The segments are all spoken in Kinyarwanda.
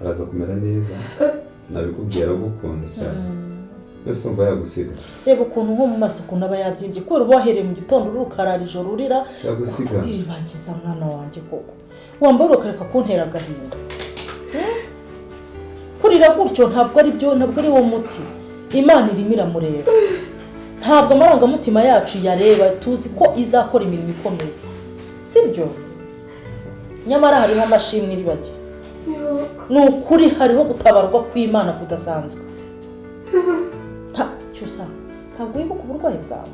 araza kumera neza nabikubwira gukunda cyane yose umva yagusiga reba ukuntu nko mu maso ukuntu aba yabyimbye kubera uba wahereye mu gitondo urukarara ijoro urira yagusiga ibangiza mwana wanjye koko wambara ukareka kuntera agahinda kurira gutyo ntabwo ari byo ntabwo ari wo muti Imana irimo iramureba ntabwo amarangamutima yacu yareba tuzi ko izakora imirimo ikomeye sibyo nyamara hariho amashimwe iri bajye ni ukuri hariho gutabarwa kw'Imana kudasanzwe nta cyusa ntabwo wibuka uburwayi bwawe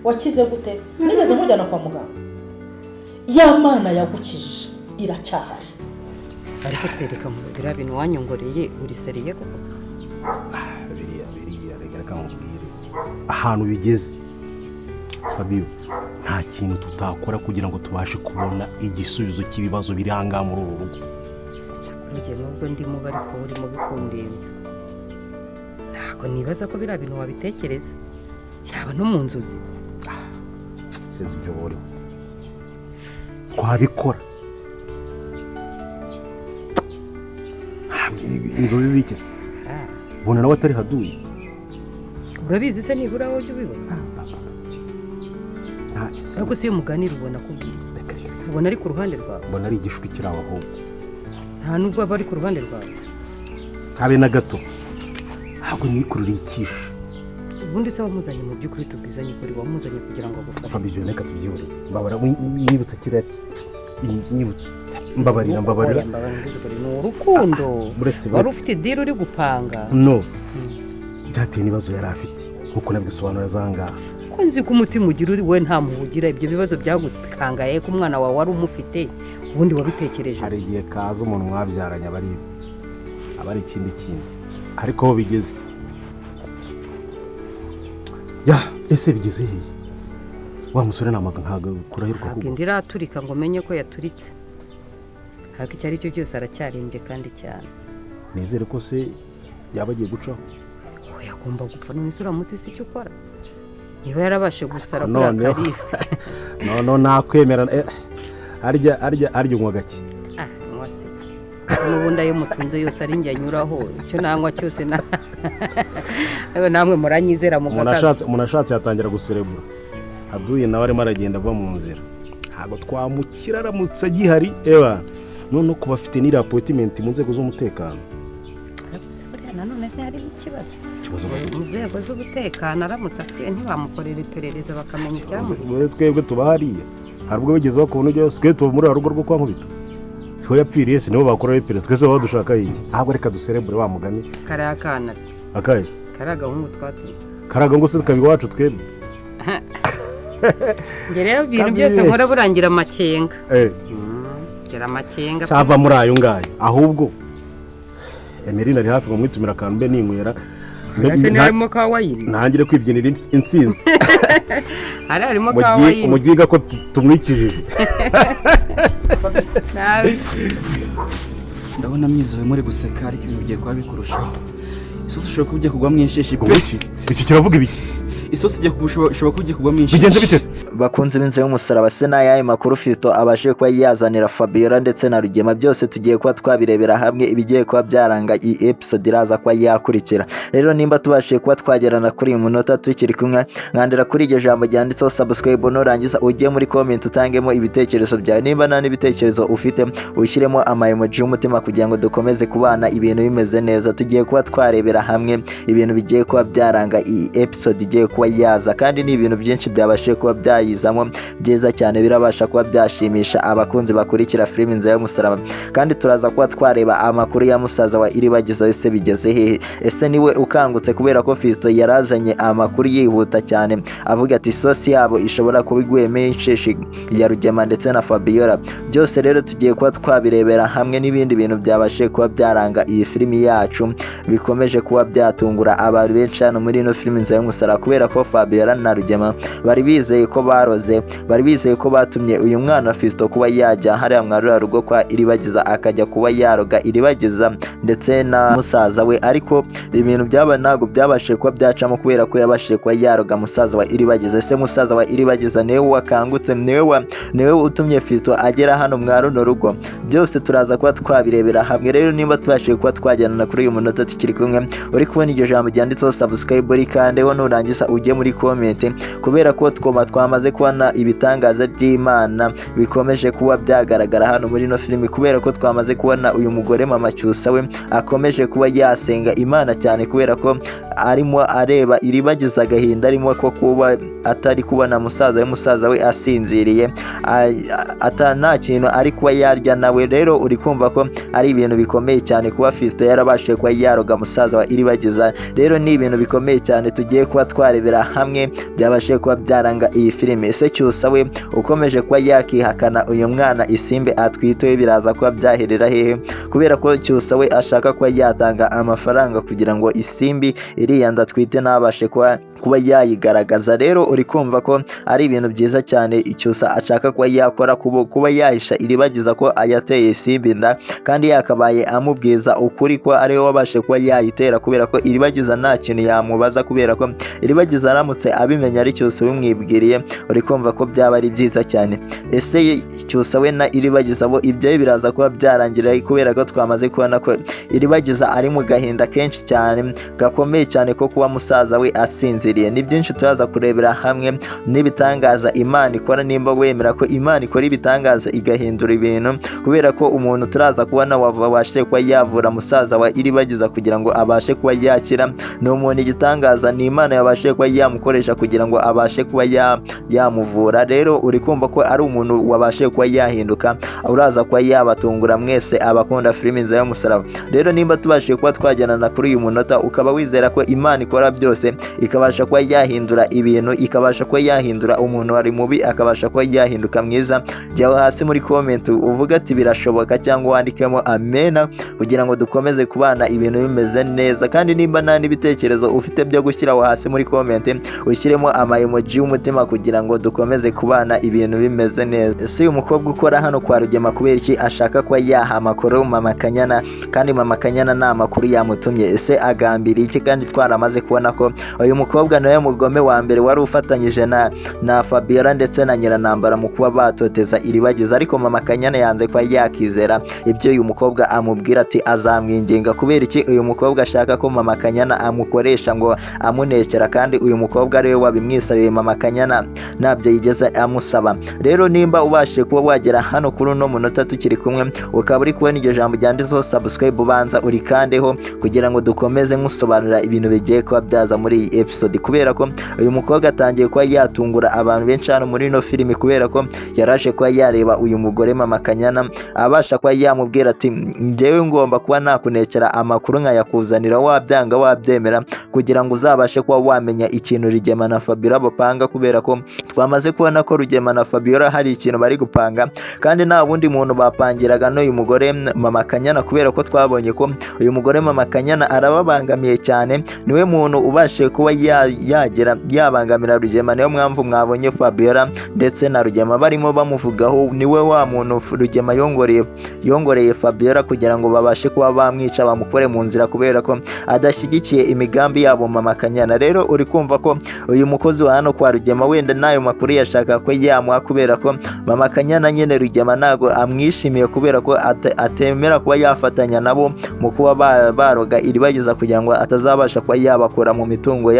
wakize gute nigeze nkujyana kwa muganga ya Mana yagukijije iracyahari ariko sereka mu bira bintu wanyongoreye uri seriye koko biriya reka nkubwire ahantu bigeze Fabio nta kintu tutakora kugira ngo tubashe kubona igisubizo cy'ibibazo biri hanga muri uru rugo burya nubwo ndimo bari ko urimo bikundenza ntabwo nibaza ko bira bintu wabitekereza yaba no mu nzozi sinzi ibyo bori twabikora inzozi zikize ubona nawe atari haduye urabizi se nibura aho ujya ubibona ariko si iyo muganira ubona kubwira ubona ari ku ruhande rwawe ubona ari igishwi kiri aho ahubwo nta nubwo aba ari ku ruhande rwawe habe na gato ntabwo nikururiye ikishe ubundi se wamuzanye mu by'ukuri tubwizanye kuri wamuzanye kugira ngo agufashe Fabio reka tubyibure mbabara nibutse kiriya nyibutse mbabarira ni urukundo wari ufite deal uri gupanga no byateye n'ibibazo yari afite nkuko nabisobanura zangaha ko nzi ko umutima ugira uri we nta muhugira ibyo bibazo byagukangaye ko umwana wawe wari umufite ubundi wabitekereje hari igihe kaza umuntu mwabyaranye abari ikindi ariko aho bigeze ya ese bigeze hehe wa musore namaga ntago kurahirwa ntabwo ndiraturika ngo menye ko yaturitse ariko icyo ari cyo cyose aracyarimbye kandi cyane nizere ko se yaba agiye gucaho yagomba gupfa none se uramuti si icyo ukora niba yarabashe gusara kuri akarifu no nakwemera arya unywa gake mwaseke n'ubundi ayo mutunze yose ari njye anyuraho icyo nanywa cyose namwe muranyizera mu kakazi umuntu ashatse yatangira guserebura aduye nawe arimo aragenda ava mu nzira ntabwo twamukira aramutse agihari none ko bafite n'iri appointment mu nzego z'umutekano ariko se buriya nanone harimo ikibazo mu nzego z'umutekano aramutse apfuye ntibamukorera iperereza bakamenya icyamuhiriye twebwe tuba hariya hari ubwo bigeze bakubona ujya twe tuba muri rugo rwo kwa Nkubito twe yapfiriye se nibo bakoraho iperereza twese baba dushaka iki ahubwo reka duserebure wa mugani kariya kana se akaye kariya gahungu twatuye karaga ngo se tukabiga wacu twebwe njye rero ibintu byose nkora burangira amakenga amakenga cyava muri ayo ngayo ahubwo Emeline ari hafi kumwitumira akantu mbe ninywera harimo ka wayini ntangire kwibyinira insinzi harimo ka wayini umugiga ko tumwikijije ndabona mwizewe muri guseka ariko ibintu bigiye kuba bikurushaho isosi ushobora kuba ugiye kugwa mw'inshishi pe iki kiravuga ibiki isosi igiye ushobora kuba ugiye kugwa mw'inshishi bigenze biteze bakunze b'inzira y'umusaraba se n'ayaye makuru Fisto abashe kuba yazanira Fabiola ndetse na Rugema byose tugiye kuba twabirebera hamwe ibigiye kuba byaranga iyi episode iraza kuba yakurikira rero nimba tubashe kuba twagerana kuri uyu munota tukiri kumwe nkandira kuri iryo jambo ryanditseho subscribe nurangiza ugiye muri comment utangemo ibitekerezo byawe nimba nta n'ibitekerezo ufite ushyiremo emoji y'umutima kugira ngo dukomeze kubana ibintu bimeze neza tugiye kuba twarebera hamwe ibintu bigiye kuba byaranga iyi episode igiye kuba yaza kandi ni ibintu byinshi byabashe kuba byayizamo byiza cyane birabasha kuba byashimisha abakunzi bakurikira filime Inzira y'umusaraba kandi turaza kuba twareba amakuru ya musaza wa Iribagiza ese bigeze hehe ese niwe ukangutse kubera ko Fisto yarazanye amakuru yihuta cyane avuga ati sosi yabo ishobora kuba iguyemo insheshi ya Rugema ndetse na Fabiola byose rero tugiye kuba twabirebera hamwe n'ibindi bintu byabashe kuba byaranga iyi filime yacu bikomeje kuba byatungura abantu benshi hano muri ino filime Inzira y'umusaraba kubera ko Fabiola na Rugema bari bizeye ko baroze, bari bizeye ko batumye uyu mwana Fiston kuba yajya hariya mwarura rugo kwa Iribagiza akajya kuba yaroga Iribagiza ndetse na musaza we, ariko ibintu byaba ntago byabashije kuba byacamo kubera ko yabashije kuba yaroga musaza wa Iribagiza. Ese musaza wa Iribagiza niwe wakangutse, niwe utumye Fiston agera hano mwa runo rugo? Byose turaza kuba twabirebera hamwe. Rero nimba tubashije kuba twajyana kuri uyu munota tukiri kumwe, uri kubona iryo jambo ryanditseho subscribe rikandeho nurangiza ujye muri comment, kubera ko twamaze kubona ibitangaza by'Imana bikomeje kuba byagaragara hano muri no filimi, kubera ko twamaze kubona uyu mugore mama Cyusa we akomeje kuba yasenga Imana cyane, kubera ko arimo areba Iribagiza agahinda arimo ko kuba atari kubona musaza we asinziriye nta kintu ari kuba yarya nawe. Rero uri kumva ko ari ibintu bikomeye cyane kuba Fiston yarabashije kuba yaroga musaza wa Iribagiza. Rero ni ibintu bikomeye cyane tugiye kuba twarebera hamwe byabashije kuba byaranga iyi filime. Ese Cyusa we ukomeje kuba yakihakana uyu mwana Isimbi atwite biraza kuba byaherera hehe? Kubera ko Cyusa we ashaka kuba yatanga amafaranga kugira ngo Isimbi iriya ndatwite nabashe kuba yayigaragaza. Rero uri kumva ko ari ibintu byiza cyane Cyusa ashaka kuba yakora, kuba yahisha Iribagiza ko ayateye Isimbi nda, kandi yakabaye amubwiza ukuri ko ari we wabashe kuba yayitera, kubera ko Iribagiza nta kintu yamubaza, kubera ko Iribagiza aramutse abimenya ari Cyusa bimwibwiriye, uri kumva ko byaba ari byiza cyane. Ese Cyusa we na Iribagiza bo ibyo biraza kuba byarangira, kubera ko twamaze kubona ko Iribagiza ari mu gahinda kenshi cyane gakomeye cyane ko kuba musaza we asinziriye. Ni byinshi turaza kurebera hamwe n'ibitangaza Imana ikora, nimba wemera ko Imana ikora ibitangaza igahindura ibintu, kubera ko umuntu turaza kubona wabashe kuba yavura musaza wa Iribagiza kugira ngo abashe kuba yakira, ni umuntu igitangaza, ni Imana yabashe kuba yamukoresha kugira ngo abashe kuba yamuvura. Rero uri kumva ko ari umuntu wabashe kuba yahinduka, uraza kuba yabatungura mwese abakunda filime INZIRA YU'UMUSARABA. Rero nimba tubashije kuba twajyana kuri uyu munota ukaba wizera ko Imana ikora byose, ikabasha kuba yahindura ibintu, ikabasha kuba yahindura umuntu wari mubi akabasha kuba yahinduka mwiza, jyaho hasi muri comment uvuga ati birashoboka, cyangwa wandikemo amena kugira ngo dukomeze kubana ibintu bimeze neza. Kandi nimba nta n'ibitekerezo ufite byo gushyiraho hasi muri comment ushyiremo ama emoji y'umutima kugira ngo dukomeze kubana ibintu bimeze neza. Ese uyu mukobwa ukora hano kwa Rugema kubera iki ashaka kuba yaha amakuru mama Kanyana, kandi mama Kanyana nta makuru yamutumye? Ese agambiriye iki? Kandi twaramaze kubona ko uyu mukobwa nawe mugome wa mbere wari ufatanyije na Fabiola ndetse na Nyiranambara mu kuba batoteza Iribagiza, ariko mama Kanyana yanze kuba yakizera ibyo uyu mukobwa amubwira, ati azamwinginga. Kubera iki uyu mukobwa ashaka ko mama Kanyana amukoresha ngo amunekera, kandi uyu mukobwa ariwe wabimwisabiye, mama Kanyana ntabyo yigeze amusaba. Rero nimba ubashije kuba wagera hano kuri uno munota tukiri kumwe, ukaba uri kubona iryo jambo ryanditseho subscribe, ubanza urikandeho kugira ngo dukomeze nkusobanurira ibintu bigiye kuba byaza muri iyi episode, kubera ko uyu mukobwa atangiye kuba yatungura abantu benshi hano muri ino filimi, kubera ko yaraje kuba yareba uyu mugore mama Kanyana abasha kuba yamubwira ati njyewe ngomba kuba nakunekera amakuru nkayakuzanira, wabyanga wabyemera, kugira ngo uzabashe kuba wamenya ikintu Rugema na Fabiola bapanga, kubera ko twamaze kubona ko Rugema na Fabiola hari ikintu bari gupanga, kandi nta wundi muntu bapangiraga n'uyu mugore mama Kanyana, kubera ko twabonye ko uyu mugore mama Kanyana arababangamiye cyane, niwe muntu ubashe kuba yabangamira Rugema. Niyo mpamvu mwabonye Fabiola ndetse na Rugema barimo bamuvugaho, niwe wa muntu Rugema yongoreye Fabiola kugira ngo babashe kuba bamwica bamukore mu nzira, kubera ko adashyigikiye imigambi yabo mama Kanyana. Rero uri kumva ko uyu mukozi wa hano kwa Rugema wenda nayo makuru yashaka ko yamuha, kubera ko mama Kanyana nyene Rugema ntago amwishimiye, kubera ko atemera kuba yafatanya nabo mu kuba baroga Iribagiza kugira ngo atazabasha kuba yabakora mu mitungo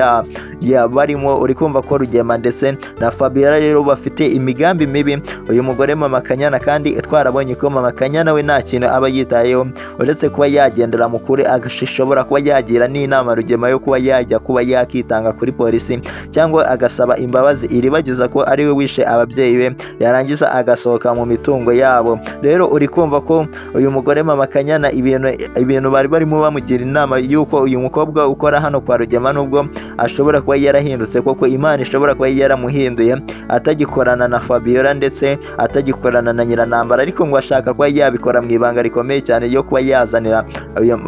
barimo. Uri kumva ko Rugema ndetse na Fabiola rero bafite imigambi mibi uyu mugore mama Kanyana, kandi twarabonye ko mama Kanyana we nta kintu aba yitayeho uretse kuba yagendera mu kuri, agashobora kuba yagira n'inama Rugema yo kuba yajya kuba yakitanga kuri polisi, cyangwa agasaba imbabazi Iribagiza ko ari we wishe ababyeyi be, yarangiza agasohoka mu mitungo yabo. Rero uri kumva ko uyu mugore mama Kanyana ibintu bari barimo bamugira inama yuko uyu mukobwa ukora gukora hano kwa Rugema, nubwo ashobora kuba yarahindutse koko Imana ishobora kuba yaramuhinduye atagikorana na Fabiola ndetse atagikorana na Nyirantambara, ariko ngo ashaka kuba yabikora mu ibanga rikomeye cyane ryo kuba yazanira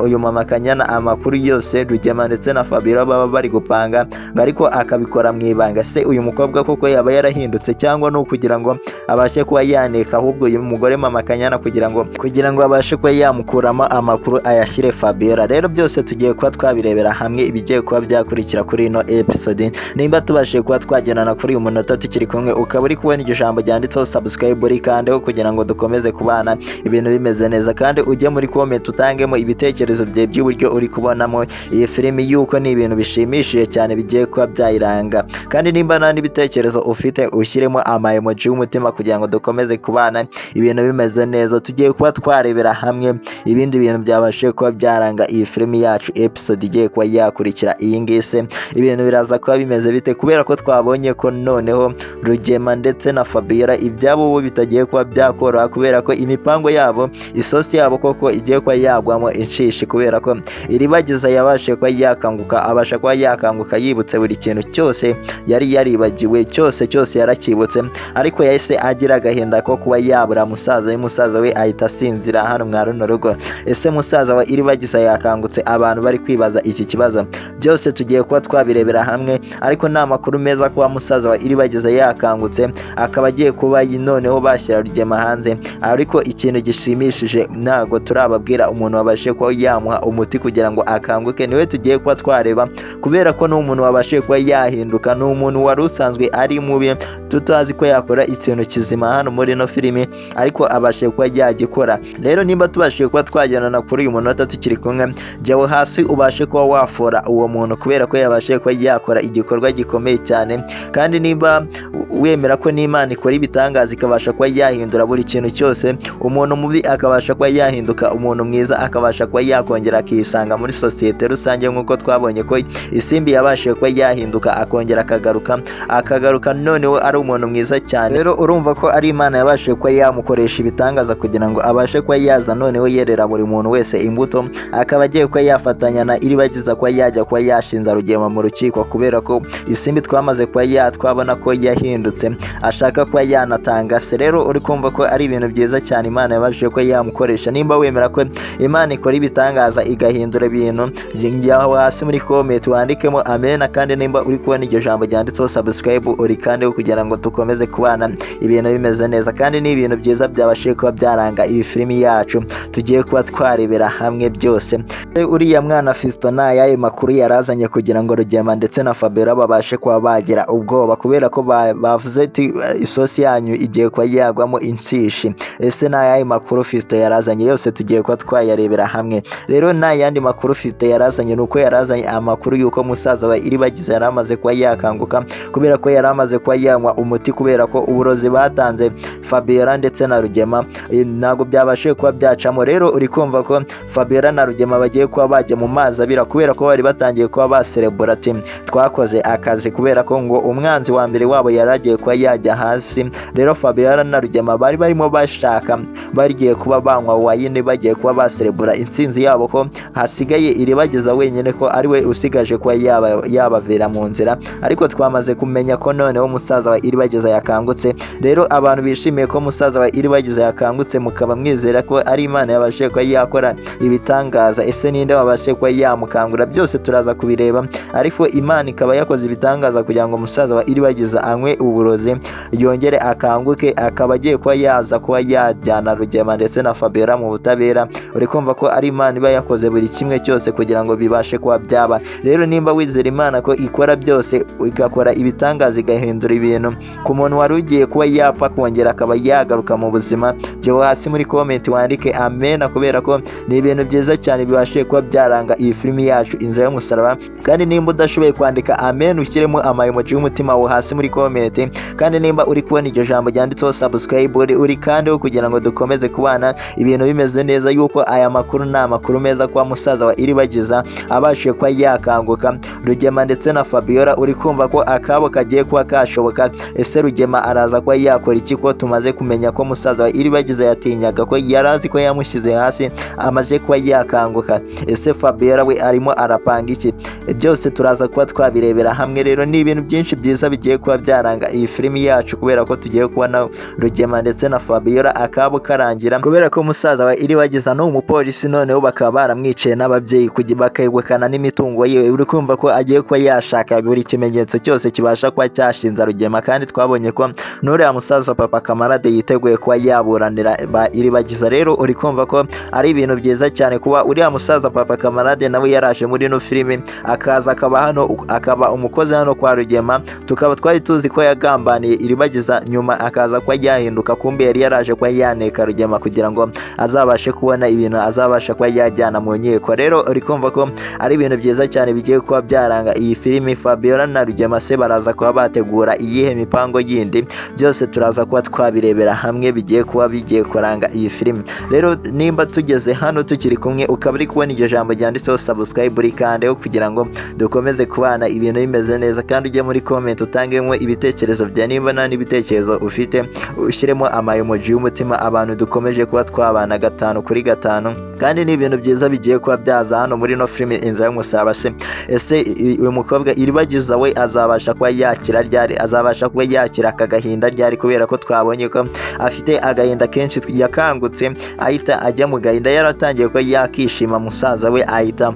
uyu mama Kanyana amakuru yose Rugema ndetse na Fabiola baba bari gupanga, ariko akabikora mu ibanga. Se uyu mukobwa koko yaba yarahindutse cyangwa no kugira ngo abashe kuba yaneka ahubwo uyu mugore mama Kanyana kugira ngo abashe kuba yamukuramo amakuru ayashyire Fabiola? Rero byose tugiye kuba twabirebera hamwe ibigiye kuba byakurikira kuri ino episode. Nimba tubashije kuba twagendana kuri uyu munota tukiri kumwe, ukaba uri kubona iryo jambo ryanditseho subscribe uri kandeho kugira ngo dukomeze kubana ibintu bimeze neza, kandi ujye muri comment utangemo ibitekerezo bye by'uburyo uri kubonamo iyi filimi yuko ni ibintu bishimishije cyane bigiye kuba byayiranga, kandi nimba nta n'ibitekerezo ufite ushyiremo ama emoji y'umutima kugira ngo dukomeze kubana ibintu bimeze neza. Tugiye kuba twarebera hamwe ibindi bintu byabashije kuba byaranga iyi filimi yacu episode igiye kuba yakurikira iyi ngise. Ibintu biraza kuba bimeze bite, kubera ko twabonye ko noneho Rugema ndetse na Fabiola ibyabo bitagiye kuba byakoroha, kubera ko imipango yabo isosi yabo koko igiye kuba yagwamo inshishi, kubera ko iribagiza yabashe kuba yakanguka, abasha kuba yakanguka yibutse buri kintu cyose yari yaribagiwe, cyose yarakibutse, ariko yahise agira agahinda ko kuba yabura musaza we ahita asinzira hano mwa runo rugo. Ese musaza wa iribagiza yakangutse? Abantu bari kwibaza iki kibazo, byose tugiye kuba twabirebera hamwe, ariko nta makuru meza kuba musaza wa iribagiza yakangutse akaba agiye kuba noneho bashyira Rugema hanze, ariko ikintu gishimishije ntago turababwira umuntu wabashe kuba yamuha umuti kugira ngo akanguke, niwe tugiye kuba twareba, kubera ko n'umuntu wabashe kuba yahinduka, ni umuntu wari usanzwe ari mubi tutazi ko yakora ikintu kizima hano muri no filimi, ariko abashe kuba yagikora. Rero nimba tubashe kuba twagendana kuri uyu munota tukiri kumwe, jyawe hasi ubashe kuba wafora uwo muntu, kubera ko yabashe kuba yakora igikorwa gikomeye cyane, kandi nimba wemera ko n'Imana ikora ibitangaza ikabasha kuba yahindura buri kintu cyose, umuntu mubi akabasha kuba yahinduka umuntu mwiza, akabasha kuba yakongera akisanga muri sosiyete rusange, nk'uko twabonye ko Isimbi yabashe kuba yahinduka akongera akagaruka noneho ari umuntu mwiza cyane. Rero urumva ko ari Imana yabashe kuba yamukoresha ibitangaza kugira ngo abashe kuba yaza noneho yerera buri muntu wese imbuto, akaba agiye kuba yafatanya na iribagiza kuba yajya kuba yashinza Rugema mu rukiko, kubera ko Isimbi twamaze kuba twabona ko yahindutse ashaka kuba yanatanga se. Rero uri kumva ko ari ibintu byiza cyane Imana yabashe kuba yamukoresha. Nimba wemera ko Imana ikora ibitangaza igahindura ibintu, njyaho hasi muri comment wandikemo amen, kandi nimba uri kubona iryo jambo ryanditseho subscribe uri kandi kugira ngo dukomeze kubana ibintu bimeze neza, kandi ni ibintu byiza byabashe kuba byaranga iyi filimi yacu tugiye kuba twarebera hamwe byose. Uriya mwana Fiston yayo makuru yarazanye kugira ngo Rugema ndetse na Fabiola babashe kuba bagira ubwoba, kubera ko bavuze ati isosi yanyu igiye kuba yagwamo insishi. Ese yayo makuru Fiston yarazanye yose tugiye kuba twayarebera hamwe. Rero yandi makuru Fiston yarazanye nuko yarazanye amakuru yuko musaza wa iribagiza yaramaze kuba yakanguka, kubera ko yaramaze kuba yanywa umuti, kubera ko uburozi batanze Fabiola ndetse na Rugema ntago byabashe kuba byacamo. Rero uri kumva ko Fabiola na Rugema bagiye kuba bajya mu mazi abira, kubera ko bari batangiye kuba baserebura ati twakoze akazi, kubera ko ngo umwanzi wa mbere wabo yaragiye kuba yajya hasi. Rero Fabiola na Rugema bari barimo bashaka, bagiye kuba banywa wayine, bagiye kuba baserebura intsinzi yabo, ko hasigaye iribagiza wenyine ko ari we usigaje kuba yabavira mu nzira, ariko twamaze kumenya ko noneho musaza wa iribagiza yakangutse. Rero abantu bishimiye ko musaza wa iribagiza yakangutse, mukaba mwizera ko ari Imana yabashe kuba yakora ibitangaza. Ese ninde wabashe kuba yamukangura? Byose turaza kubireba, ariko Imana ikaba yakoze ibitangaza kugira ngo musaza wa iribagiza anywe uburozi yongere akanguke, akaba agiye kuba yaza kuba yajyana Rugema ndetse na Fabiola mu butabera. Uri kumva ko ari Imana iba yakoze buri kimwe cyose kugira ngo bibashe kuba byaba. Rero nimba wizera Imana ko ikora byose, igakora ibitangaza, igahindura ibintu ku muntu wari ugiye kuba yapfa kongera akaba yagaruka mu buzima, jya hasi muri comment wandike amen, kubera ko ni ibintu byiza cyane bibashe kuba byaranga iyi filimi yacu Inzira y'Umusaraba. Kandi nimba udashoboye kwandika amen, ushyiremo ama emoji y'umutima wo hasi muri comment, kandi nimba uri kubona iryo jambo ryanditseho subscribe uri kandi kugira ngo dukomeze kubana ibintu bimeze neza, yuko aya makuru ni amakuru meza kwa musaza wa iribagiza abashe kuba yakanguka. Rugema ndetse na Fabiola uri kumva ko akabo kagiye kuba kashoboka. Ese Rugema araza kuba yakora iki, ko tumaze kumenya ko musaza wa iribagiza yatinyaga ko yarazi ko yamushyize hasi amaze kuba yakanguka? Ese Fabiola we arimo arapanga iki, byose turaza kuba twabirebera hamwe. Rero ni ibintu byinshi byiza bigiye kuba byaranga iyi filimi yacu, kubera ko tugiye kubona Rugema ndetse na Fabiola akabo karangira, kubera ko musaza wa Iribagiza no umupolisi noneho bakaba baramwiciye n'ababyeyi bakayegukana n'imitungo ye. Uri kumva ko agiye kuba yashaka buri kimenyetso cyose kibasha kuba cyashinza Rugema, kandi twabonye ko n'uriya musaza papa Kamarade yiteguye kuba yaburanira ba Iribagiza. Rero uri kumva ko ari ibintu byiza cyane kuba uriya musaza papa Kamarade nawe yaraje muri ino filimi akaza akaba hano akaba umukozi hano kwa Rugema, tukaba twari tuzi ko yagambaniye Iribagiza nyuma akaza kuba yahinduka, kumbe yari yaraje kuba yaneka Rugema kugira ngo azabashe kubona ibintu azabasha kuba yajyana mu nkiko. Rero uri kumva ko ari ibintu byiza cyane bigiye kuba byaranga iyi filimi. Fabiola na Rugema se baraza kuba bategura iyihe mipango yindi, byose turaza kuba twabirebera hamwe bigiye kuba bigiye kuranga iyi filimi. Rero nimba tugeze hano tukiri kumwe ukaba uri kubona iryo jambo ryanditseho subscribe uri kandeho kugira ngo dukomeze kubana ibintu bimeze neza, kandi ujye muri comment utangemo ibitekerezo bya nimba nta n'ibitekerezo ufite ushyiremo emoji y'umutima, abantu dukomeje kuba twabana 5 kuri 5. kandi ni ibintu byiza bigiye kuba byaza hano muri no filime Inzira y'Umusaraba se. Ese uyu mukobwa Iribagiza we azabasha kuba yakira ryari, azabasha kuba yakira aka gahinda ryari, kubera ko twabonye ko afite agahinda kenshi yakangutse ahita ajya mu gahinda, yaratangiye ko yakishima musaza we ahita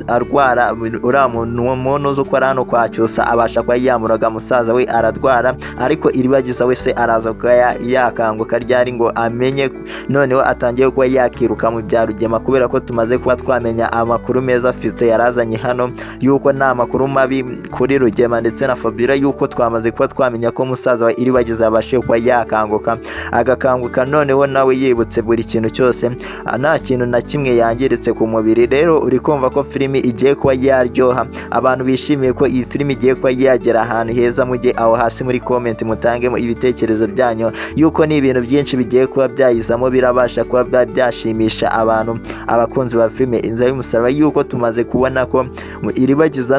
arwara. Uriya muntu uzi uko ari hano kwa Cyusa abasha kuba yamuraga musaza we aradwara, ariko Iribagiza we se araza kuba yakanguka ryari ngo amenye, noneho atangiye kuba yakiruka mu bya Rugema, kubera ko tumaze kuba twamenya amakuru meza Fiston yarazanye hano yuko nta makuru mabi kuri Rugema ndetse na Fabiola, yuko twamaze kuba twamenya ko musaza wa Iribagiza yabashe kuba yakanguka agakanguka, noneho nawe yibutse buri kintu cyose, nta kintu na kimwe yangiritse ku mubiri. Rero uri kumva ko filimi igiye kuba yaryoha, abantu bishimiye ko iyi filimi igiye kuba yagera ahantu heza. Mujye aho hasi muri comment mutangemo ibitekerezo byanyu, yuko ni ibintu byinshi bigiye kuba byayizamo birabasha kuba byashimisha abantu abakunzi ba filime Inzira y'Umusaraba, yuko tumaze kubona ko Iribagiza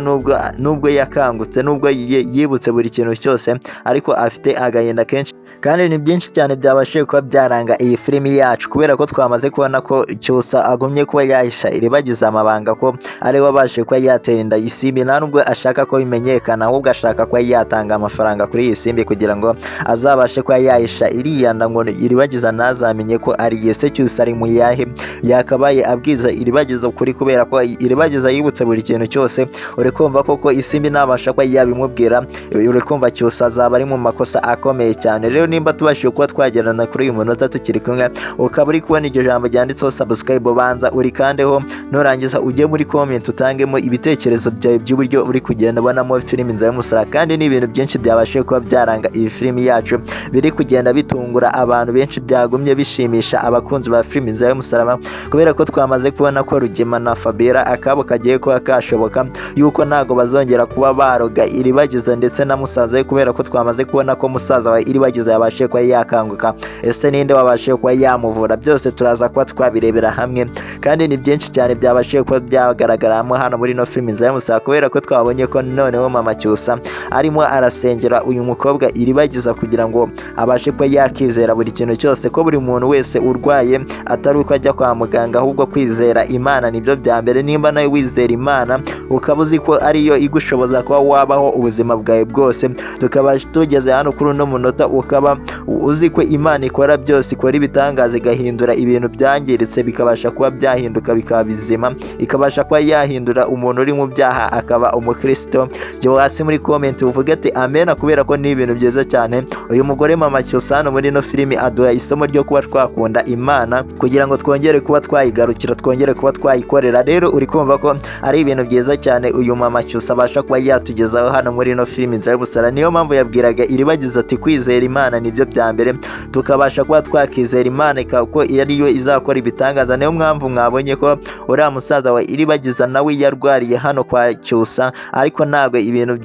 nubwo yakangutse, nubwo yibutse buri kintu cyose, ariko afite agahinda kenshi, kandi ni byinshi cyane byabashije kuba byaranga iyi filimi yacu, kubera ko twamaze kubona ko Cyusa agumye kuba yahisha Iribagiza amabanga, ko ari we wabashije kuba yatera inda isimbi, nta nubwo ashaka ko bimenyekana, ahubwo ashaka kuba yatanga amafaranga kuri iyi simbi kugira ngo azabashe kuba yahisha iriya nda, ngo Iribagiza ntazamenye ko ari yose Cyusa ari mu yahe, yakabaye abwiza Iribagiza ukuri, kubera ko Iribagiza yibutse buri kintu cyose. Uri kumva koko isimbi ntabasha kuba yabimubwira, uri kumva Cyusa azaba ari mu makosa akomeye cyane. Rero nimba tubashije kuba twagerana kuri uyu munota tukiri kumwe, ukaba uri kubona iryo jambo ryanditseho subscribe, banza urikandeho, nurangiza ujye muri comment utangemo ibitekerezo byawe by'uburyo uri kugenda ubonamo filime Inzira y'Umusaraba. Kandi ni ibintu byinshi byabashije kuba byaranga iyi filimi yacu, biri kugenda bitungura abantu benshi, byagumye bishimisha abakunzi ba filime Inzira y'Umusaraba, kubera ko twamaze kubona ko Rugema na Fabiola akabo kagiye kuba kashoboka, yuko ntago bazongera kuba baroga Iribagiza ndetse na musaza we, kubera ko twamaze kubona ko musaza wa Iribagiza yabashe kuba yakanguka. Ese ninde wabashe kuba yamuvura? Byose turaza kuba twabirebera hamwe, kandi ni byinshi cyane byabashe kuba byagaragaramo hano muri no filime Inzira y'Umusaraba, kubera ko twabonye ko noneho mama Cyusa arimo arasengera uyu mukobwa Iribagiza kugira ngo abashe kuba yakizera buri kintu cyose, ko buri muntu wese urwaye atari uko ajya kwa muganga, ahubwo kwizera Imana nibyo bya mbere. Nimba nawe wizera Imana ukaba uzi ko ariyo igushoboza kuba wabaho ubuzima bwawe bwose, tukaba tugeze hano kuri uno munota, ukaba uzi ko Imana ikora byose, ikora ibitangaza, igahindura ibintu byangiritse bikabasha kuba byahinduka bikaba bizima, ikabasha kuba yahindura umuntu uri mu byaha akaba umukristo. Jya hasi muri comment uvuge ati amen, kubera ko ni ibintu byiza cyane. Uyu mugore mama Cyusa hano muri no filimi aduha isomo ryo kuba twakunda Imana kugira ngo twongere kuba twayigarukira, twongere kuba twayikorera. Rero uri kumva ko ari ibintu byiza cyane uyu mama Cyusa abasha kuba yatugezaho hano muri no filimi Inzira y'Umusaraba. Niyo mpamvu yabwiraga Iribagiza ati kwizera Imana nibyo bya mbere, tukabasha kuba twakizera Imana ko ariyo izakora ibitangaza. Niyo mpamvu mwabonye ko uriya musaza wa Iribagiza nawe yarwariye hano kwa Cyusa, ariko ntabwo ibintu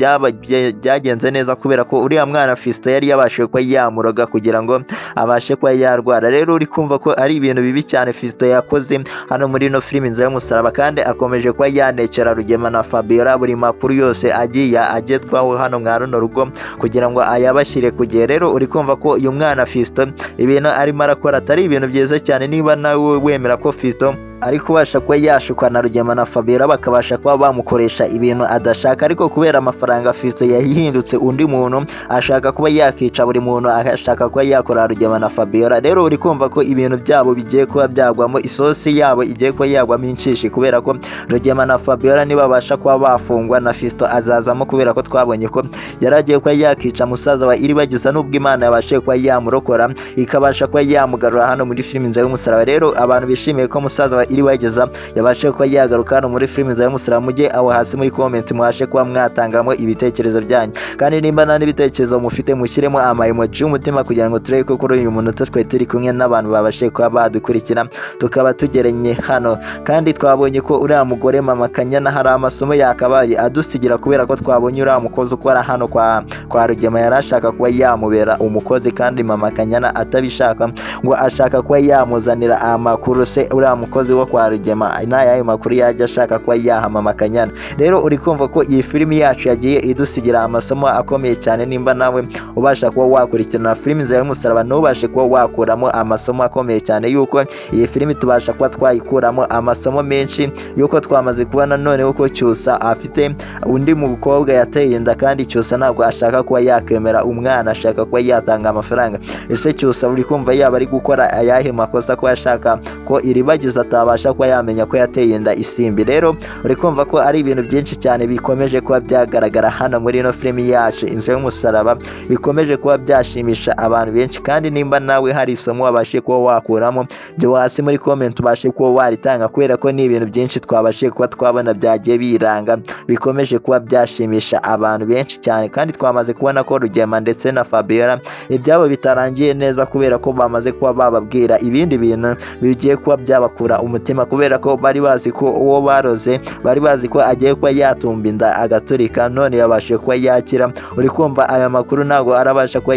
byagenze neza, kubera ko uriya mwana Fiston yari yabashije kuba yamuroga kugira ngo abashe kuba yarwara. Rero uri kumva ko ari ibintu bibi cyane Fiston yakoze hano muri no filime Inzira y'Umusaraba, kandi akomeje kuba yanekera Rugema na Fabiola buri makuru yose agiye agetwaho hano mwa runo rugo kugira ngo ayabashyire ku gihe. Rero uri kumva ko uyu mwana Fiston ibintu arimo arakora atari ibintu byiza cyane. Niba nawe wemera ko Fiston ari kubasha kuba yashukwa na Rugema na Fabiola bakabasha kuba bamukoresha ibintu adashaka, ariko kubera amafaranga Fiston yahindutse undi muntu, ashaka kuba yakica buri muntu, ashaka kuba yakora Rugema na Fabiola. Rero uri kumva ko ibintu byabo bigiye kuba byagwamo, isosi yabo igiye kuba yagwamo inshishi, kubera ko Rugema na Fabiola nibabasha kuba bafungwa na Fiston azazamo, kubera ko twabonye ko yaragiye kuba yakica musaza wa Iribagiza, nubwo Imana yabashe kuba yamurokora ikabasha kuba yamugarura hano muri filime Inzira y'Umusaraba. Rero abantu bishimiye ko musaza wa Iribagiza yabashe kuba yagaruka hano muri filime Inzira y'Umusaraba, mujye aho hasi muri comment muhashe kuba mwatangamo ibitekerezo byanyu, kandi nimba nta n'ibitekerezo mufite mushyiremo emoji y'umutima kugira ngo turebe ko kuri uyu munota twe turi kumwe n'abantu babashe kuba badukurikira tukaba tugeranye hano. Kandi twabonye ko uriya mugore Mama Kanyana hari amasomo yakabaye adusigira, kubera ko twabonye uriya mukozi ukora hano kwa Rugema yarashaka kuba yamubera umukozi, kandi Mama Kanyana atabishaka, ngo ashaka kuba yamuzanira amakuru se uriya mukozi wo kwa Rugema n'ayayo makuru yajya ashaka kuba yaha Mama Kanyana. Rero uri kumva ko iyi filimi yacu yagiye idusigira amasomo akomeye cyane. Nimba nawe ubasha kuba wakurikirana filimi Inzira y'Umusaraba ntubashe kuba wakuramo amasomo akomeye cyane, yuko iyi filimi tubasha kuba twayikuramo amasomo menshi, yuko twamaze kubona noneho ko CYUSA afite undi mukobwa yateye inda, kandi CYUSA ntabwo ashaka kuba yakemera umwana, ashaka kuba yatanga amafaranga. Ese CYUSA uri kumva yaba ari gukora ayahe makosa ko ashaka ko Iribagiza atabasha kuba yamenya ko yateye inda Isimbi? Rero uri kumva ko ari ibintu byinshi cyane bikomeje kuba byagaragara hano muri ino filimi yacu Inzira y'Umusaraba, bikomeje kuba byashimisha abantu benshi. Kandi nimba nawe hari isomo wabashe kuba wakuramo, byo hasi muri comment ubashe kuba waritanga, kubera ko ni ibintu byinshi twabashe kuba twabona byagiye biranga, bikomeje kuba byashimisha abantu benshi cyane. Kandi twamaze kubona ko Rugema ndetse na Fabiola ibyabo bitarangiye neza, kubera ko bamaze kuba bababwira ibindi bintu bigiye kuba byabakura umutima, kubera ko bari bazi ko uwo baroze, bari bazi ko agiye kuba yatumba inda agaturika, none yabashe kuba yakira. Uri kumva aya makuru ntabwo arabasha kuba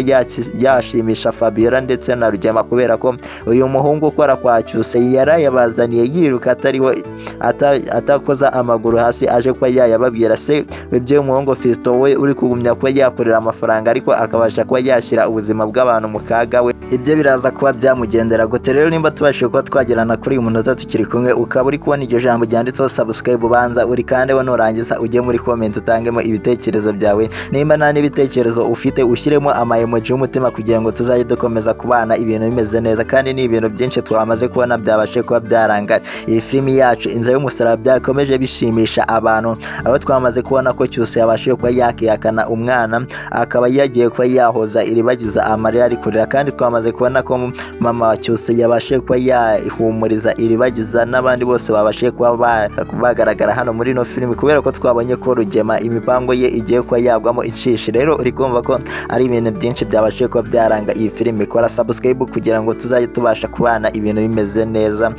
yashimisha Fabiola ndetse na Rugema, kubera ko uyu muhungu ukora kwa CYUSA yarayabazaniye yiruka atariho atakoza amaguru hasi, aje kuba yayababwira se ibyo umuhungu Fiston we uri kugumya kuba yakorera amafaranga, ariko akabasha kuba yashyira ubuzima bw'abantu mu kaga, we ibyo biraza kuba byamugendera gute? Rero nimba tubashije kuba twagerana kuri uyu munota tukiri kumwe, ukaba uri kubona iryo jambo ryanditseho subscribe, ubanza uri kandi we nurangiza ujye muri comment utangemo ibitekerezo byawe. Nimba nta n'ibitekerezo ufite ushyiremo emoji y'umutima kugira ngo tuzajye dukomeza kubana ibintu bimeze neza. Kandi ni ibintu byinshi twamaze kubona byabashe kuba byaranga iyi filimi yacu Inzira y'Umusaraba, byakomeje bishimisha abantu, aho twamaze kubona ko CYUSA yabashije kuba yakihakana umwana, akaba yagiye kuba yahoza Iribagiza amarira ari kurira. Kandi twamaze kubona ko mama wa CYUSA yabashije kuba yahumuriza Iribagiza, n'abandi bose babashije kuba bagaragara hano muri ino filimi, kubera ko twabonye ko Rugema imipango ye igiye kuba yagwamo inshishi. Rero uri kumva ko ari ibintu byinshi byabashije kuba byaranga iyi filimi. Kora subscribe kugira ngo tuzajye tubasha kubana ibintu bimeze neza.